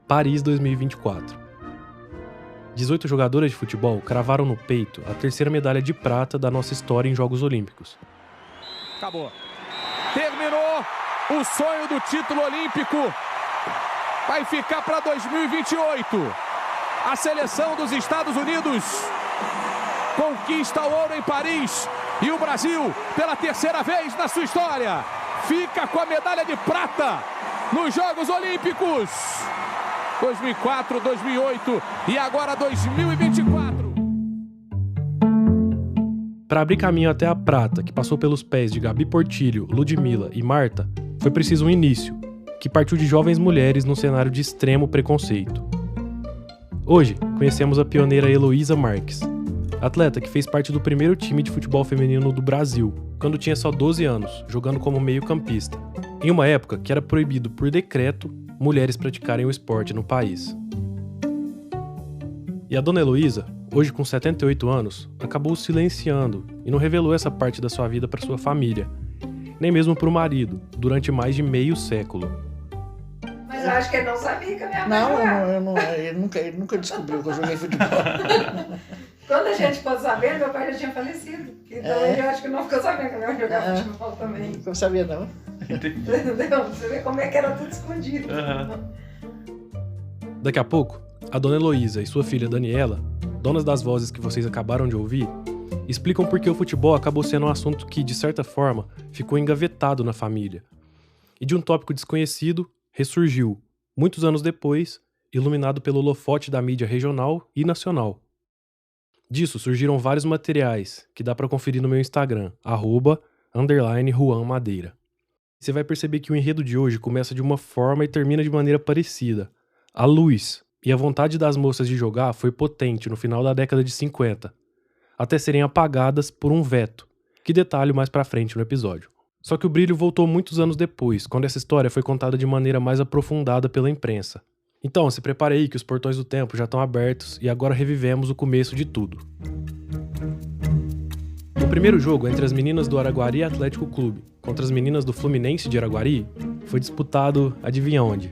Paris 2024. 18 jogadoras de futebol cravaram no peito a terceira medalha de prata da nossa história em Jogos Olímpicos. Acabou. Terminou o sonho do título olímpico. Vai ficar para 2028. A seleção dos Estados Unidos conquista o ouro em Paris. E o Brasil, pela terceira vez na sua história, fica com a medalha de prata nos Jogos Olímpicos. 2004, 2008 e agora 2024. Para abrir caminho até a prata, que passou pelos pés de Gabi Portillo, Ludmilla e Marta, foi preciso um início, que partiu de jovens mulheres num cenário de extremo preconceito. Hoje, conhecemos a pioneira Heloísa Marques, atleta que fez parte do primeiro time de futebol feminino do Brasil, quando tinha só 12 anos, jogando como meio-campista, em uma época que era proibido por decreto mulheres praticarem o esporte no país. E a dona Heloísa, hoje com 78 anos, acabou silenciando e não revelou essa parte da sua vida para sua família, nem mesmo para o marido, durante mais de meio século. Mas eu acho que ele não sabia que a minha mãe jogava. Ele nunca descobriu que eu joguei futebol. Quando a gente ficou sabendo, meu pai já tinha falecido. Então ele acho que não ficou sabendo que a minha mãe jogava futebol também. Não sabia, não. Entendeu? Você vê como é que era tudo escondido. Daqui a pouco, a dona Heloísa e sua filha Daniela, donas das vozes que vocês acabaram de ouvir, explicam por que o futebol acabou sendo um assunto que, de certa forma, ficou engavetado na família. E de um tópico desconhecido, ressurgiu, muitos anos depois, iluminado pelo holofote da mídia regional e nacional. Disso surgiram vários materiais, que dá pra conferir no meu Instagram, @_Juan Madeira. Você vai perceber que o enredo de hoje começa de uma forma e termina de maneira parecida. A luz e a vontade das moças de jogar foi potente no final da década de 50, até serem apagadas por um veto, que detalho mais pra frente no episódio. Só que o brilho voltou muitos anos depois, quando essa história foi contada de maneira mais aprofundada pela imprensa. Então, se prepare aí que os portões do tempo já estão abertos e agora revivemos o começo de tudo. O primeiro jogo entre as meninas do Araguari Atlético Clube contra as meninas do Fluminense de Araguari foi disputado, adivinha onde?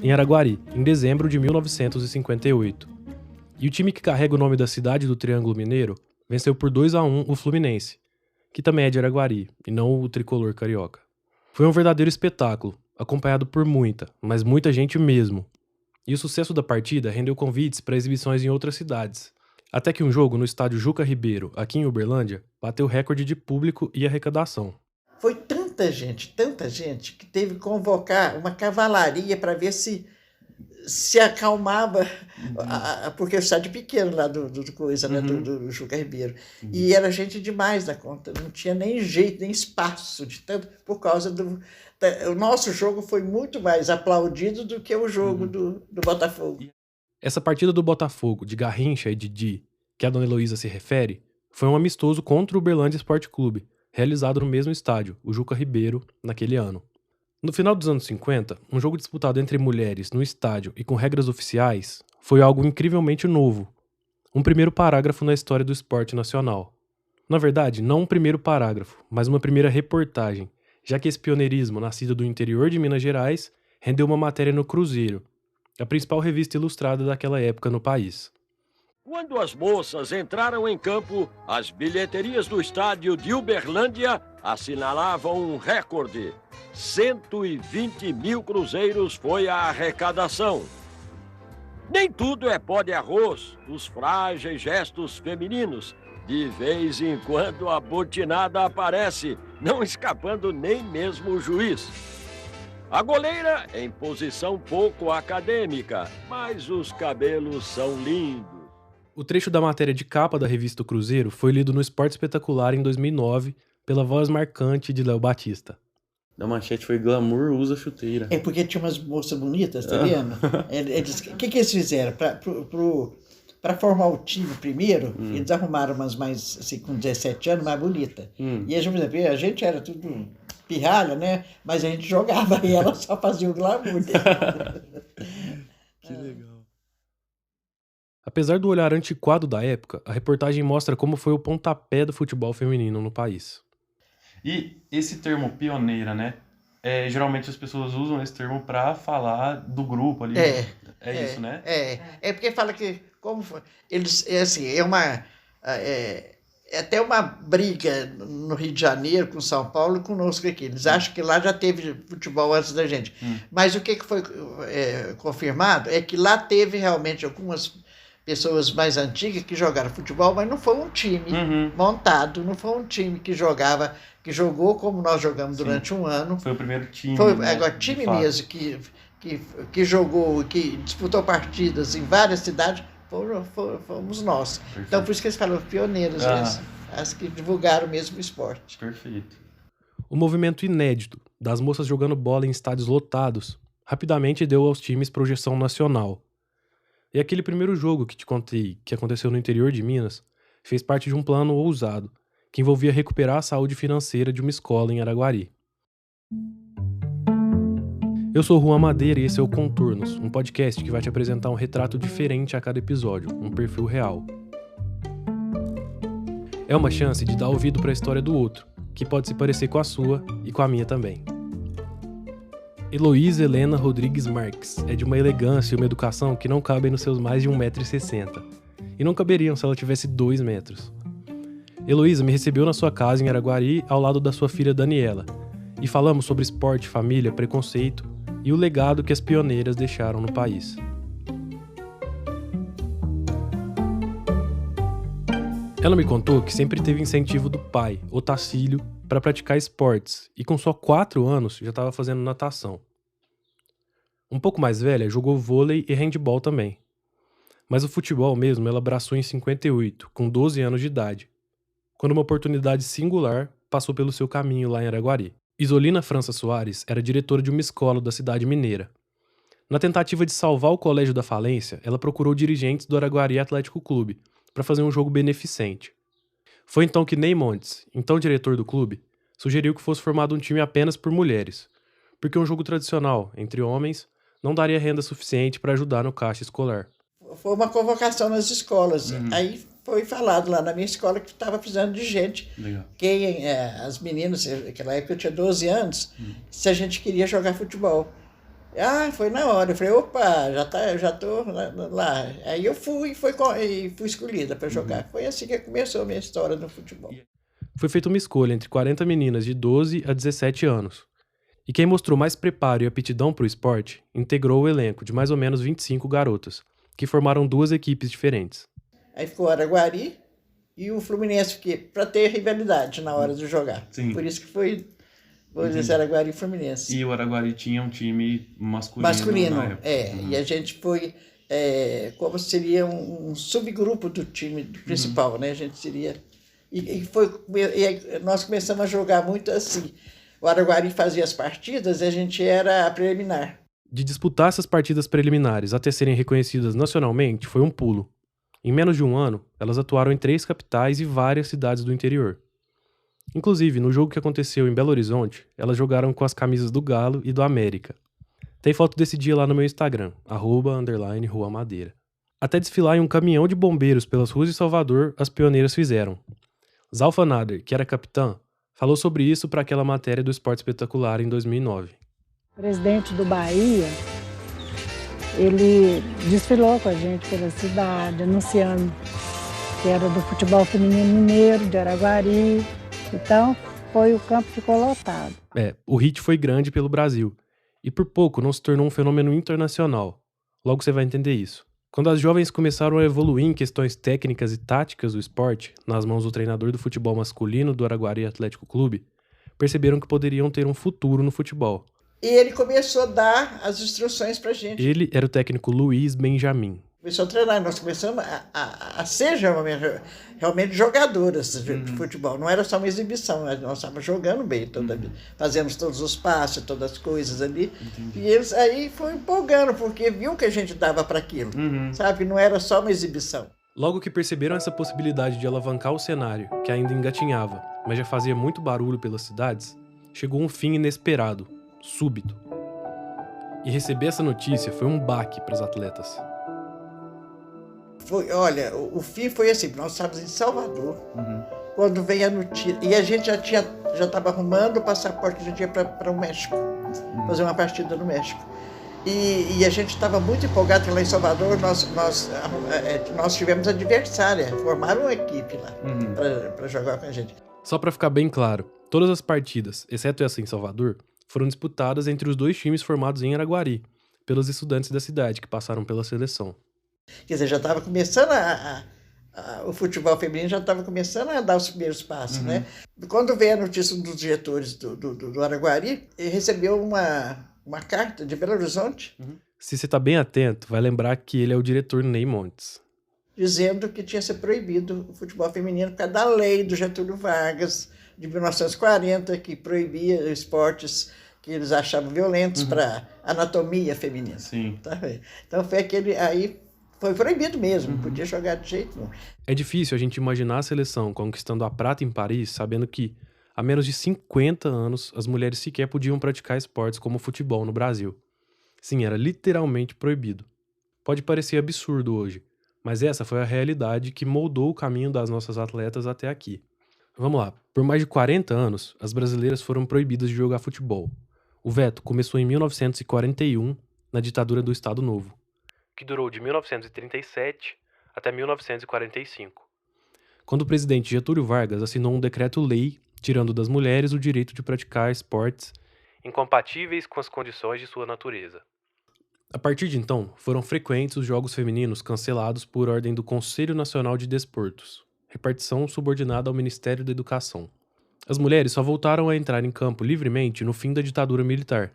Em Araguari, em dezembro de 1958. E o time que carrega o nome da cidade do Triângulo Mineiro venceu por 2-1 o Fluminense, que também é de Araguari, e não o tricolor carioca. Foi um verdadeiro espetáculo, acompanhado por muita, mas muita gente mesmo. E o sucesso da partida rendeu convites para exibições em outras cidades. Até que um jogo no estádio Juca Ribeiro, aqui em Uberlândia, bateu recorde de público e arrecadação. Foi tanta gente, que teve que convocar uma cavalaria para ver se acalmava, porque o estádio pequeno lá do coisa, né, do Juca Ribeiro. E era gente demais da conta, não tinha nem jeito, nem espaço, de tanto, por causa o nosso jogo foi muito mais aplaudido do que o jogo do Botafogo. Essa partida do Botafogo, de Garrincha e Didi, que a dona Heloísa se refere, foi um amistoso contra o Uberlândia Esporte Clube, realizado no mesmo estádio, o Juca Ribeiro, naquele ano. No final dos anos 50, um jogo disputado entre mulheres no estádio e com regras oficiais foi algo incrivelmente novo. Um primeiro parágrafo na história do esporte nacional. Na verdade, não um primeiro parágrafo, mas uma primeira reportagem, já que esse pioneirismo, nascido do interior de Minas Gerais, rendeu uma matéria no Cruzeiro, a principal revista ilustrada daquela época no país. Quando as moças entraram em campo, as bilheterias do estádio de Uberlândia assinalavam um recorde. 120 mil cruzeiros foi a arrecadação. Nem tudo é pó de arroz, os frágeis gestos femininos. De vez em quando a botinada aparece, não escapando nem mesmo o juiz. A goleira em posição pouco acadêmica, mas os cabelos são lindos. O trecho da matéria de capa da revista O Cruzeiro foi lido no Esporte Espetacular em 2009 pela voz marcante de Léo Batista. Da manchete foi glamour usa chuteira. É porque tinha umas moças bonitas, tá vendo? O que eles fizeram? Para formar o time primeiro, eles arrumaram umas mais, assim, com 17 anos, mais bonita. E a gente era tudo pirralha, né? Mas a gente jogava e ela só fazia o glamour. Que legal. Apesar do olhar antiquado da época, a reportagem mostra como foi o pontapé do futebol feminino no país. E esse termo pioneira, né? Geralmente as pessoas usam esse termo para falar do grupo ali. Isso, né? É porque fala que, como eles, é até uma briga no Rio de Janeiro com São Paulo e conosco aqui. Eles acham que lá já teve futebol antes da gente. Mas o que foi confirmado é que lá teve realmente algumas pessoas mais antigas que jogaram futebol, mas não foi um time montado, não foi um time que jogou como nós jogamos durante um ano. Foi o primeiro time. Agora, time mesmo que jogou, que disputou partidas em várias cidades, fomos nós. Perfeito. Então, por isso que eles falam pioneiros, as que divulgaram mesmo o esporte. Perfeito. O movimento inédito das moças jogando bola em estádios lotados rapidamente deu aos times projeção nacional. E aquele primeiro jogo que te contei, que aconteceu no interior de Minas, fez parte de um plano ousado, que envolvia recuperar a saúde financeira de uma escola em Araguari. Eu sou Juan Madeira e esse é o Contornos, um podcast que vai te apresentar um retrato diferente a cada episódio, um perfil real. É uma chance de dar ouvido para a história do outro, que pode se parecer com a sua e com a minha também. Heloísa Helena Rodrigues Marques é de uma elegância e uma educação que não cabem nos seus mais de 1,60 m. E não caberiam se ela tivesse 2 metros. Heloísa me recebeu na sua casa em Araguari ao lado da sua filha Daniela, e falamos sobre esporte, família, preconceito e o legado que as pioneiras deixaram no país. Ela me contou que sempre teve incentivo do pai, Otacílio, para praticar esportes, e com só 4 anos já estava fazendo natação. Um pouco mais velha, jogou vôlei e handebol também. Mas o futebol mesmo ela abraçou em 58, com 12 anos de idade, quando uma oportunidade singular passou pelo seu caminho lá em Araguari. Isolina França Soares era diretora de uma escola da cidade mineira. Na tentativa de salvar o colégio da falência, ela procurou dirigentes do Araguari Atlético Clube para fazer um jogo beneficente. Foi então que Ney Montes, então diretor do clube, sugeriu que fosse formado um time apenas por mulheres, porque um jogo tradicional, entre homens, não daria renda suficiente para ajudar no caixa escolar. Foi uma convocação nas escolas. Aí foi falado lá na minha escola que estava precisando de gente. Legal. As meninas, naquela época eu tinha 12 anos, se a gente queria jogar futebol. Foi na hora. Eu falei, opa, já tô lá. Aí eu fui escolhida para jogar. Foi assim que começou a minha história no futebol. Foi feita uma escolha entre 40 meninas de 12 a 17 anos. E quem mostrou mais preparo e aptidão para o esporte integrou o elenco de mais ou menos 25 garotas, que formaram 2 equipes diferentes. Aí ficou o Araguari e o Fluminense, para ter rivalidade na hora de jogar. Sim. Por isso que foi Araguari e Fluminense. E o Araguari tinha um time masculino na época. E a gente foi como seria um subgrupo do time principal, né? A gente seria... E nós começamos a jogar muito assim. O Araguari fazia as partidas e a gente era a preliminar. De disputar essas partidas preliminares até serem reconhecidas nacionalmente foi um pulo. Em menos de um ano, elas atuaram em 3 capitais e várias cidades do interior. Inclusive, no jogo que aconteceu em Belo Horizonte, elas jogaram com as camisas do Galo e do América. Tem foto desse dia lá no meu Instagram, @_RuaMadeira. Até desfilar em um caminhão de bombeiros pelas ruas de Salvador, as pioneiras fizeram. Zalfa Nader, que era capitã, falou sobre isso para aquela matéria do Esporte Espetacular em 2009. O presidente do Bahia, ele desfilou com a gente pela cidade, anunciando que era do futebol feminino mineiro, de Araguari. Então, o campo ficou lotado. O hit foi grande pelo Brasil. E por pouco não se tornou um fenômeno internacional. Logo você vai entender isso. Quando as jovens começaram a evoluir em questões técnicas e táticas do esporte, nas mãos do treinador do futebol masculino do Araguari Atlético Clube, perceberam que poderiam ter um futuro no futebol. E ele começou a dar as instruções pra gente. Ele era o técnico Luiz Benjamin. Começou a treinar, nós começamos a ser realmente jogadoras de futebol. Não era só uma exibição, nós estávamos jogando bem toda a vida. Fazíamos todos os passos, todas as coisas ali. Entendi. E eles aí foram empolgando, porque viam que a gente dava para aquilo. Sabe? Não era só uma exibição. Logo que perceberam essa possibilidade de alavancar o cenário, que ainda engatinhava, mas já fazia muito barulho pelas cidades, chegou um fim inesperado, súbito. E receber essa notícia foi um baque para as atletas. Olha, o fim foi assim, nós estávamos em Salvador, quando veio a notícia, e a gente já estava arrumando o passaporte, a gente ia para o México, fazer uma partida no México. E a gente estava muito empolgado, porque lá em Salvador nós tivemos adversária, formaram uma equipe lá para jogar com a gente. Só para ficar bem claro, todas as partidas, exceto essa em Salvador, foram disputadas entre os 2 times formados em Araguari, pelos estudantes da cidade que passaram pela seleção. Quer dizer, já estava começando o futebol feminino já estava começando a dar os primeiros passos, né? Quando veio a notícia dos diretores do Araguari, ele recebeu uma carta de Belo Horizonte. Se você está bem atento, vai lembrar que ele é o diretor Ney Montes. Dizendo que tinha sido proibido o futebol feminino por causa da lei do Getúlio Vargas, de 1940, que proibia esportes que eles achavam violentos para anatomia feminina. Sim. Tá? Então foi aquele... Aí foi proibido mesmo, não podia jogar de jeito nenhum. É difícil a gente imaginar a seleção conquistando a prata em Paris, sabendo que, há menos de 50 anos, as mulheres sequer podiam praticar esportes como futebol no Brasil. Sim, era literalmente proibido. Pode parecer absurdo hoje, mas essa foi a realidade que moldou o caminho das nossas atletas até aqui. Vamos lá, por mais de 40 anos, as brasileiras foram proibidas de jogar futebol. O veto começou em 1941, na ditadura do Estado Novo, que durou de 1937 até 1945, quando o presidente Getúlio Vargas assinou um decreto-lei tirando das mulheres o direito de praticar esportes incompatíveis com as condições de sua natureza. A partir de então, foram frequentes os jogos femininos cancelados por ordem do Conselho Nacional de Desportos, repartição subordinada ao Ministério da Educação. As mulheres só voltaram a entrar em campo livremente no fim da ditadura militar.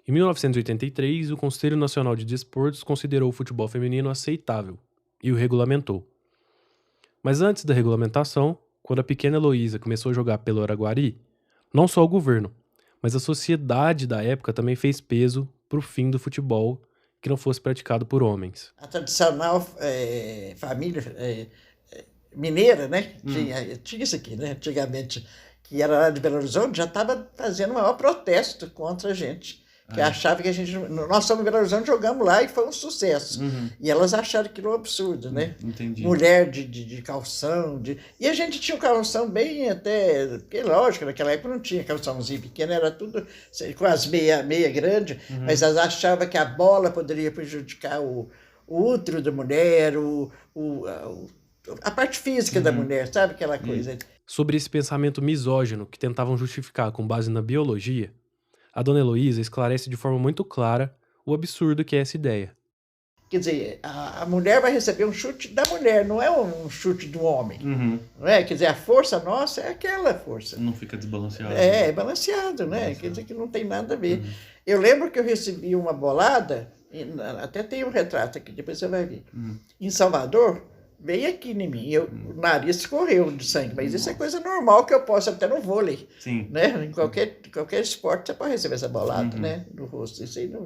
Em 1983, o Conselho Nacional de Desportos considerou o futebol feminino aceitável e o regulamentou. Mas antes da regulamentação, quando a pequena Heloísa começou a jogar pelo Araguari, não só o governo, mas a sociedade da época também fez peso para o fim do futebol que não fosse praticado por homens. A tradicional família mineira, né? Tinha isso aqui, né? Antigamente, que era lá de Belo Horizonte, já estava fazendo o maior protesto contra a gente. Que achava que a gente... Nós somos em Belo Horizonte, jogamos lá e foi um sucesso. E elas acharam aquilo um absurdo, né? Entendi. Mulher de calção. E a gente tinha um calção bem até... Porque, lógico, naquela época não tinha calçãozinho pequeno, era tudo com as meia grande, mas elas achavam que a bola poderia prejudicar o útero da mulher, a parte física da mulher, sabe? Aquela coisa. Sobre esse pensamento misógino que tentavam justificar com base na biologia, a dona Heloísa esclarece de forma muito clara o absurdo que é essa ideia. Quer dizer, a mulher vai receber um chute da mulher, não é um chute do homem. Não é? Quer dizer, a força nossa é aquela força. Não fica desbalanceado. É balanceado, né? Quer dizer que não tem nada a ver. Eu lembro que eu recebi uma bolada, até tem um retrato aqui, depois você vai ver. Em Salvador, veio aqui em mim, o nariz escorreu de sangue, mas isso é coisa normal que eu posso até no vôlei. Sim. Né? Em qualquer esporte você pode receber essa bolada, né? No rosto. Isso aí não...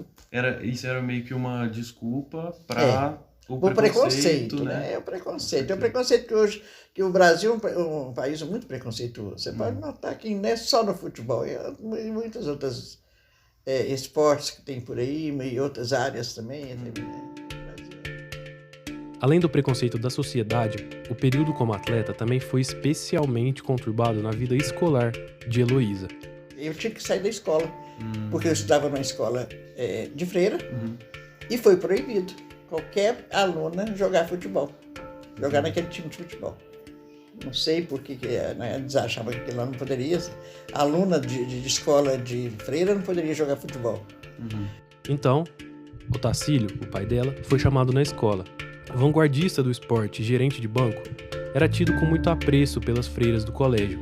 Isso era meio que uma desculpa para o preconceito, né? É o preconceito. É o preconceito que hoje, que o Brasil é um país muito preconceituoso. Você pode notar que não é só no futebol, em muitos outros esportes que tem por aí, e outras áreas também. Além do preconceito da sociedade, o período como atleta também foi especialmente conturbado na vida escolar de Heloísa. Eu tinha que sair da escola, porque eu estudava numa escola de freira e foi proibido qualquer aluna jogar futebol, jogar naquele time de futebol. Não sei por que eles achavam que lá não poderia. A aluna de escola de freira não poderia jogar futebol. Então, o Tacílio, o pai dela, foi chamado na escola. Vanguardista do esporte e gerente de banco, era tido com muito apreço pelas freiras do colégio,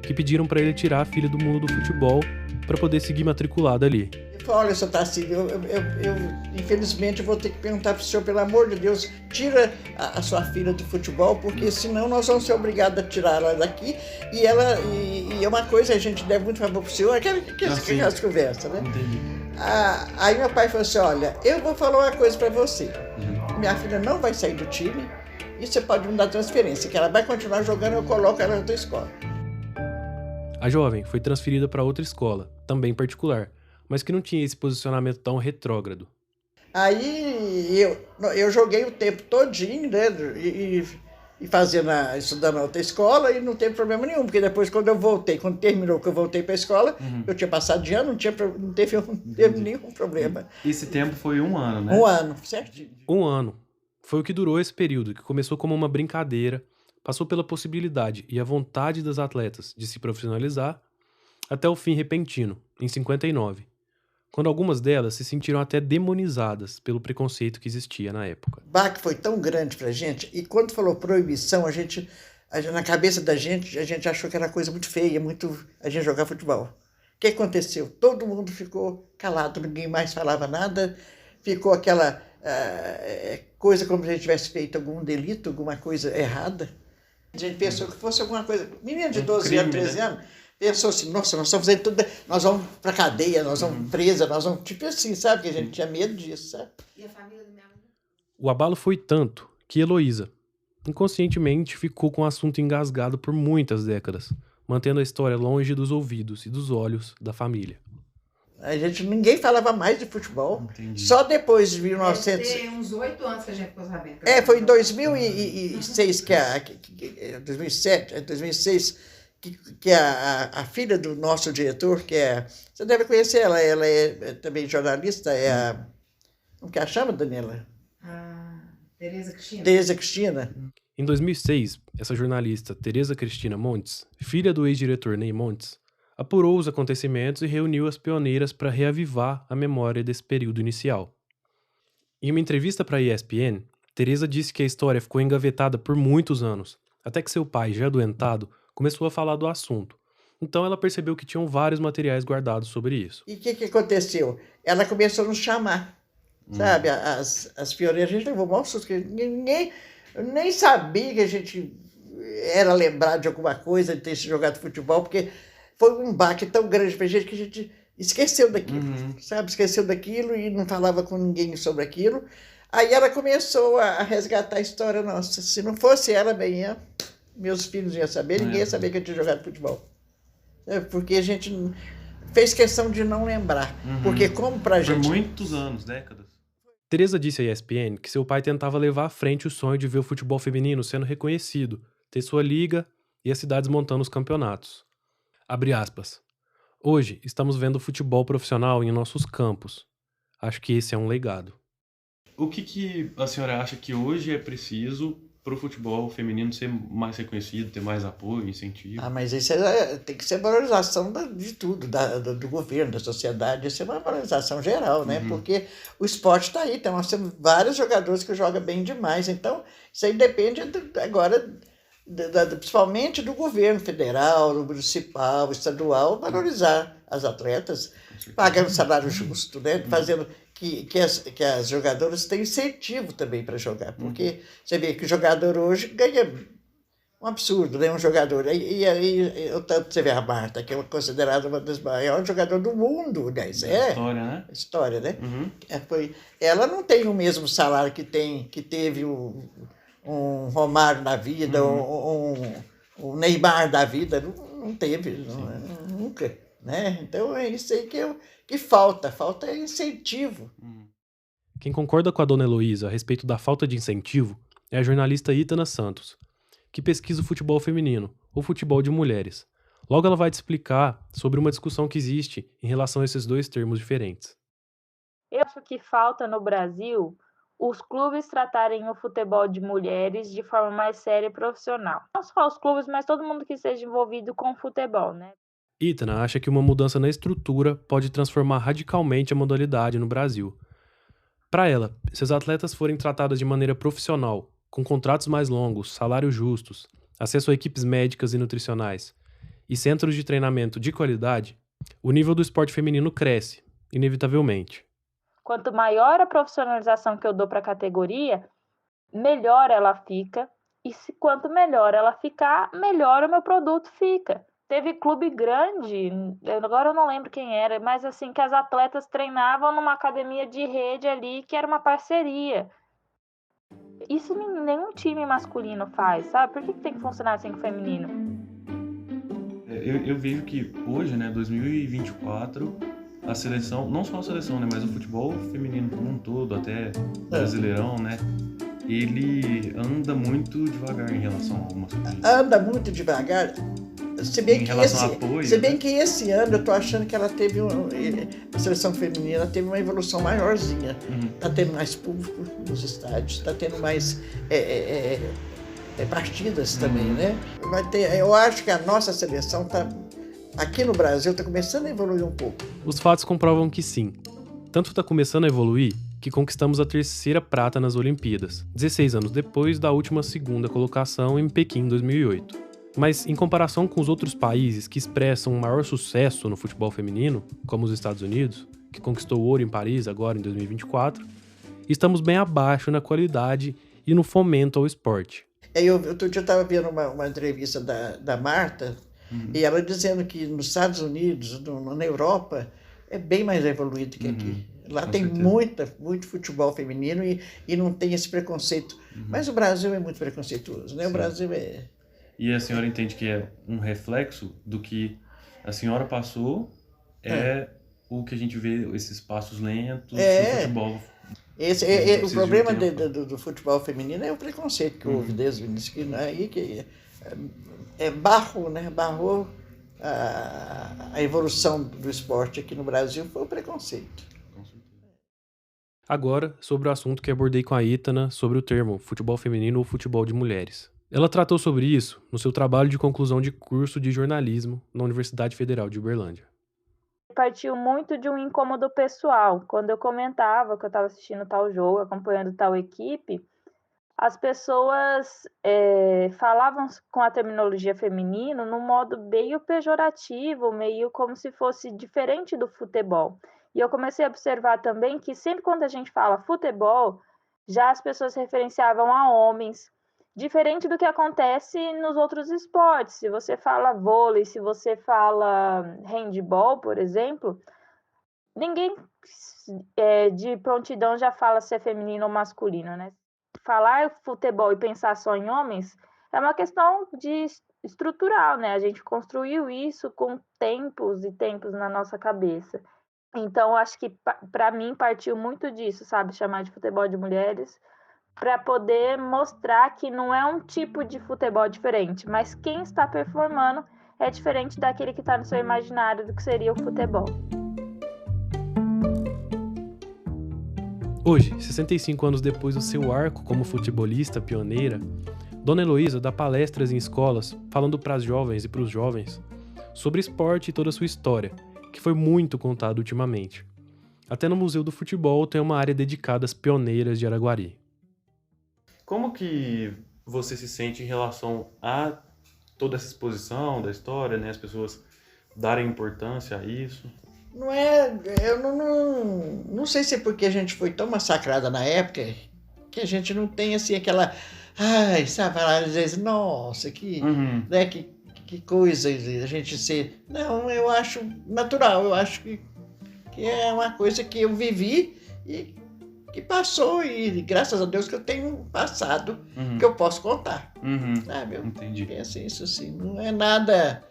que pediram para ele tirar a filha do mundo do futebol para poder seguir matriculada ali. Ele falou: olha, seu Tacílio, eu infelizmente vou ter que perguntar para o senhor, pelo amor de Deus, tira a sua filha do futebol, porque senão nós vamos ser obrigados a tirar ela daqui, e é uma coisa, a gente deve muito favor para o senhor, aquelas conversas, né? Entendi. Aí meu pai falou assim: olha, eu vou falar uma coisa para você. Minha filha não vai sair do time e você pode me dar transferência, que ela vai continuar jogando, eu coloco ela na tua escola. A jovem foi transferida para outra escola, também particular, mas que não tinha esse posicionamento tão retrógrado. Aí eu joguei o tempo todinho, né, e e estudando na outra escola e não teve problema nenhum, porque depois quando terminou que eu voltei para a escola, eu tinha passado de ano, não teve nenhum problema. Esse tempo foi 1 ano, né? 1 ano, certinho. 1 ano. Foi o que durou esse período, que começou como uma brincadeira, passou pela possibilidade e a vontade das atletas de se profissionalizar, até o fim repentino, em 59, quando algumas delas se sentiram até demonizadas pelo preconceito que existia na época. O baque foi tão grande pra gente, e quando falou proibição, na cabeça da gente, a gente achou que era coisa muito feia, a gente jogar futebol. O que aconteceu? Todo mundo ficou calado, ninguém mais falava nada, ficou aquela coisa como se a gente tivesse feito algum delito, alguma coisa errada. A gente pensou que fosse alguma coisa. Menino de 12 anos, 13 anos, pensou assim, nossa, nós estamos fazendo tudo, nós vamos pra cadeia, nós vamos presa, nós vamos, tipo assim, sabe? Que a gente tinha medo disso, sabe? E a família do meu amigo? O abalo foi tanto que Heloísa, inconscientemente, ficou com o assunto engasgado por muitas décadas, mantendo a história longe dos ouvidos e dos olhos da família. Ninguém falava mais de futebol. Entendi. Só depois de 1900... Tem uns 8 anos que a gente ficou sabendo. Foi em 2006 2006, que a filha do nosso diretor, você deve conhecer ela é também jornalista, como que ela chama, Daniela? Tereza Cristina. Tereza Cristina. Em 2006, essa jornalista, Tereza Cristina Montes, filha do ex-diretor Ney Montes, apurou os acontecimentos e reuniu as pioneiras para reavivar a memória desse período inicial. Em uma entrevista para a ESPN, Tereza disse que a história ficou engavetada por muitos anos, até que seu pai, já adoentado, começou a falar do assunto. Então ela percebeu que tinham vários materiais guardados sobre isso. E o que aconteceu? Ela começou a nos chamar, sabe? As pioneiras, a gente levou mal susto, porque ninguém nem sabia que a gente era lembrado de alguma coisa, de ter jogado futebol, porque foi um baque tão grande pra gente que a gente esqueceu daquilo, sabe? Esqueceu daquilo e não falava com ninguém sobre aquilo. Aí ela começou a resgatar a história nossa. Se não fosse ela, meus filhos iam saber, ninguém ia saber que eu tinha jogado futebol. Porque a gente fez questão de não lembrar. Porque como pra gente... Por muitos anos, décadas. Tereza disse à ESPN que seu pai tentava levar à frente o sonho de ver o futebol feminino sendo reconhecido, ter sua liga e as cidades montando os campeonatos. Abre aspas. Hoje, estamos vendo o futebol profissional em nossos campos. Acho que esse é um legado. O que a senhora acha que hoje é preciso para o futebol feminino ser mais reconhecido, ter mais apoio, incentivo? Mas isso tem que ser valorização de tudo, do governo, da sociedade. Isso é uma valorização geral, né? Porque o esporte está aí, então nós temos vários jogadores que jogam bem demais. Então, isso aí depende agora... principalmente do governo federal, do municipal, estadual, valorizar as atletas, pagando salário justo, né? Fazendo que as jogadoras tenham incentivo também para jogar, porque você vê que o jogador hoje ganha um absurdo, né? Um jogador, e aí você vê a Marta, que é considerada uma das maiores jogadoras do mundo, né? História, né? História, né? Ela não tem o mesmo salário que teve um Romário na vida, um Neymar da vida, não teve, nunca, né? Então é isso aí que falta incentivo. Quem concorda com a dona Heloísa a respeito da falta de incentivo é a jornalista Ítana Santos, que pesquisa o futebol feminino, ou futebol de mulheres. Logo ela vai te explicar sobre uma discussão que existe em relação a esses dois termos diferentes. Eu acho que falta no Brasil os clubes tratarem o futebol de mulheres de forma mais séria e profissional. Não só os clubes, mas todo mundo que esteja envolvido com o futebol, né? Ítana acha que uma mudança na estrutura pode transformar radicalmente a modalidade no Brasil. Para ela, se as atletas forem tratadas de maneira profissional, com contratos mais longos, salários justos, acesso a equipes médicas e nutricionais e centros de treinamento de qualidade, o nível do esporte feminino cresce, inevitavelmente. Quanto maior a profissionalização que eu dou para a categoria, melhor ela fica. E quanto melhor ela ficar, melhor o meu produto fica. Teve clube grande, agora eu não lembro quem era, mas assim, que as atletas treinavam numa academia de rede ali, que era uma parceria. Isso nenhum time masculino faz, sabe? Por que tem que funcionar assim com o feminino? Eu vejo que hoje, né, 2024... a seleção, não só a seleção, né, mas o futebol feminino como um todo, até Brasileirão, né, ele anda muito devagar em relação ao masculino. Anda muito devagar. Se bem, apoio, que esse ano eu tô achando que ela teve a seleção feminina teve uma evolução maiorzinha. Tá tendo mais público nos estádios, tá tendo mais partidas também, né? Eu acho que a nossa seleção aqui no Brasil tá começando a evoluir um pouco. Os fatos comprovam que sim. Tanto tá começando a evoluir que conquistamos a 3ª prata nas Olimpíadas, 16 anos depois da última 2ª colocação em Pequim, 2008. Mas, em comparação com os outros países que expressam um maior sucesso no futebol feminino, como os Estados Unidos, que conquistou o ouro em Paris agora em 2024, estamos bem abaixo na qualidade e no fomento ao esporte. Outro dia eu estava vendo uma entrevista da Marta, e ela dizendo que nos Estados Unidos, na Europa, é bem mais evoluído que aqui. Lá tem muito futebol feminino e não tem esse preconceito. Mas o Brasil é muito preconceituoso, né? O Brasil é... E a senhora entende que é um reflexo do que a senhora passou, o que a gente vê, esses passos lentos do futebol. O problema do futebol feminino é o preconceito que houve desde o início, que barrou, né? Barrou a evolução do esporte aqui no Brasil, foi o preconceito. Agora, sobre o assunto que abordei com a Ítana sobre o termo futebol feminino ou futebol de mulheres. Ela tratou sobre isso no seu trabalho de conclusão de curso de jornalismo na Universidade Federal de Uberlândia. Partiu muito de um incômodo pessoal. Quando eu comentava que eu estava assistindo tal jogo, acompanhando tal equipe, as pessoas falavam com a terminologia feminino num modo meio pejorativo, meio como se fosse diferente do futebol. E eu comecei a observar também que sempre quando a gente fala futebol, já as pessoas referenciavam a homens, diferente do que acontece nos outros esportes. Se você fala vôlei, se você fala handball, por exemplo, ninguém de prontidão já fala se é feminino ou masculino, né? Falar futebol e pensar só em homens é uma questão estrutural, né? A gente construiu isso com tempos e tempos na nossa cabeça. Então, acho que para mim partiu muito disso, sabe? Chamar de futebol de mulheres, para poder mostrar que não é um tipo de futebol diferente, mas quem está performando é diferente daquele que está no seu imaginário do que seria o futebol. Hoje, 65 anos depois do seu arco como futebolista pioneira, Dona Heloísa dá palestras em escolas falando para as jovens e para os jovens sobre esporte e toda a sua história, que foi muito contada ultimamente. Até no Museu do Futebol tem uma área dedicada às pioneiras de Araguari. Como que você se sente em relação a toda essa exposição da história, né? As pessoas darem importância a isso? Eu não sei se é porque a gente foi tão massacrada na época que a gente não tem assim aquela... sabe, às vezes, nossa, né, que coisa a gente ser... Não, eu acho natural, eu acho que é uma coisa que eu vivi e que passou, e graças a Deus que eu tenho passado, que eu posso contar. Sabe? Eu Entendi. penso isso assim, não é nada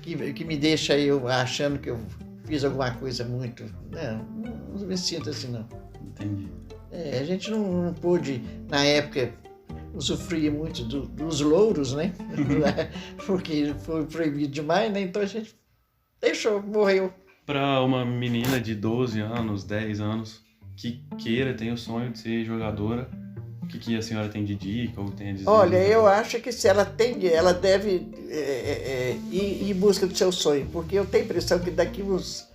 que me deixa eu achando que eu fiz alguma coisa muito... Não me sinto assim, não. Entendi. A gente não pôde, na época, usufruir muito dos louros, né? Porque foi proibido demais, né? Então a gente deixou, morreu. Para uma menina de 12 anos, 10 anos, que tem o sonho de ser jogadora, o que a senhora tem de dica ou tem a dizer? Olha, eu acho que se ela deve ir em busca do seu sonho, porque eu tenho a impressão que daqui uns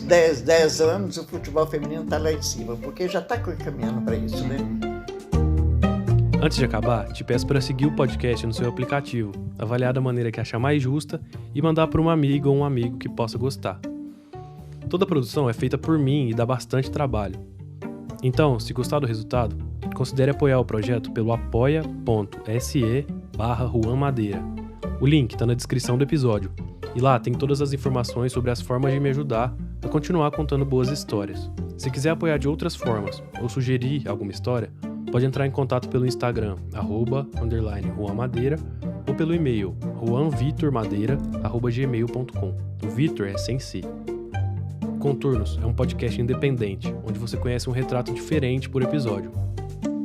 10 anos o futebol feminino está lá em cima, porque já está caminhando para isso, né? Antes de acabar, te peço para seguir o podcast no seu aplicativo, avaliar da maneira que achar mais justa e mandar para uma amiga ou um amigo que possa gostar. Toda a produção é feita por mim e dá bastante trabalho. Então, se gostar do resultado, considere apoiar o projeto pelo apoia.se/Juan Madeira. O link está na descrição do episódio, e lá tem todas as informações sobre as formas de me ajudar a continuar contando boas histórias. Se quiser apoiar de outras formas ou sugerir alguma história, pode entrar em contato pelo Instagram, @Juan Madeira, ou pelo e-mail, juanvitormadeira@gmail.com. O Vitor é sem C. Contornos é um podcast independente, onde você conhece um retrato diferente por episódio.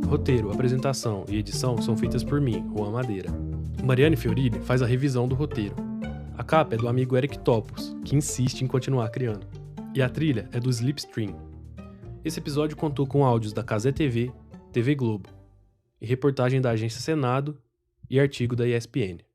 Roteiro, apresentação e edição são feitas por mim, Juan Madeira. Mariane Fiorini faz a revisão do roteiro. A capa é do amigo Eric Topos, que insiste em continuar criando. E a trilha é do Slipstream. Esse episódio contou com áudios da Cazé TV, TV Globo, e reportagem da Agência Senado e artigo da ESPN.